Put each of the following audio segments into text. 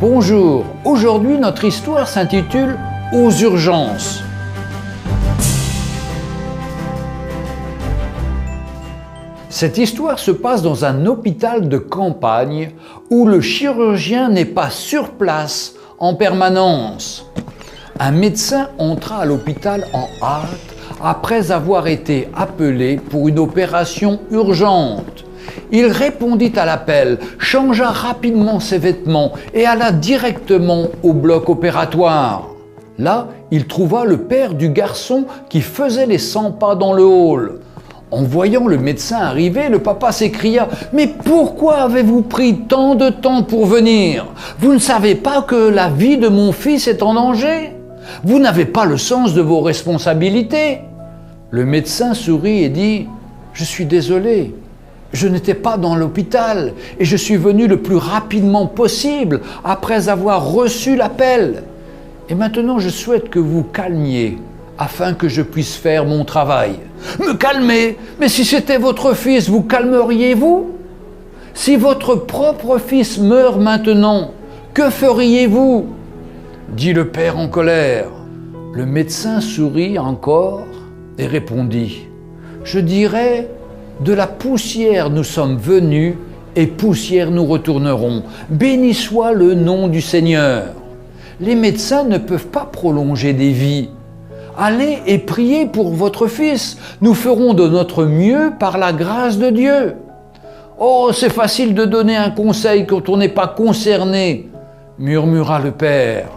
Bonjour, aujourd'hui notre histoire s'intitule « Aux urgences ». Cette histoire se passe dans un hôpital de campagne où le chirurgien n'est pas sur place en permanence. Un médecin entra à l'hôpital en hâte après avoir été appelé pour une opération urgente. Il répondit à l'appel, changea rapidement ses vêtements et alla directement au bloc opératoire. Là, il trouva le père du garçon qui faisait les 100 pas dans le hall. En voyant le médecin arriver, le papa s'écria « Mais pourquoi avez-vous pris tant de temps pour venir? Vous ne savez pas que la vie de mon fils est en danger? Vous n'avez pas le sens de vos responsabilités ?» Le médecin sourit et dit « Je suis désolé. Je n'étais pas dans l'hôpital et je suis venu le plus rapidement possible après avoir reçu l'appel. Et maintenant, je souhaite que vous calmiez afin que je puisse faire mon travail. » « Me calmer? Mais si c'était votre fils, vous calmeriez-vous? Si votre propre fils meurt maintenant, que feriez-vous? » dit le père en colère. Le médecin sourit encore et répondit « Je dirais, de la poussière nous sommes venus et poussière nous retournerons. Béni soit le nom du Seigneur. Les médecins ne peuvent pas prolonger des vies. Allez et priez pour votre fils. Nous ferons de notre mieux par la grâce de Dieu. » « Oh, c'est facile de donner un conseil quand on n'est pas concerné, » murmura le père.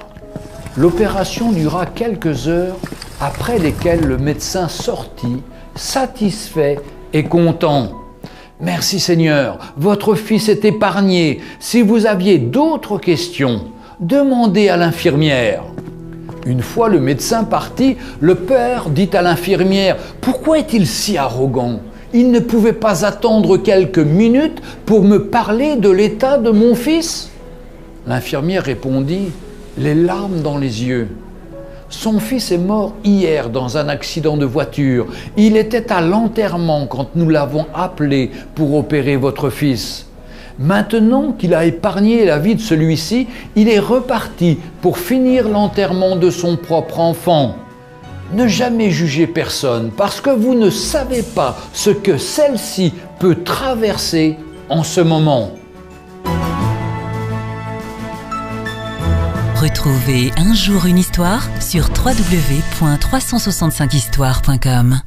L'opération dura quelques heures, après lesquelles le médecin sortit, satisfait et content. « Merci Seigneur, votre fils est épargné. Si vous aviez d'autres questions, demandez à l'infirmière. » Une fois le médecin parti, le père dit à l'infirmière « Pourquoi est-il si arrogant? Il ne pouvait pas attendre quelques minutes pour me parler de l'état de mon fils ?» L'infirmière répondit, les larmes dans les yeux. « Son fils est mort hier dans un accident de voiture. Il était à l'enterrement quand nous l'avons appelé pour opérer votre fils. Maintenant qu'il a épargné la vie de celui-ci, il est reparti pour finir l'enterrement de son propre enfant. Ne jamais jugez personne parce que vous ne savez pas ce que celle-ci peut traverser en ce moment. » Retrouvez Un jour une histoire sur www.365histoire.com.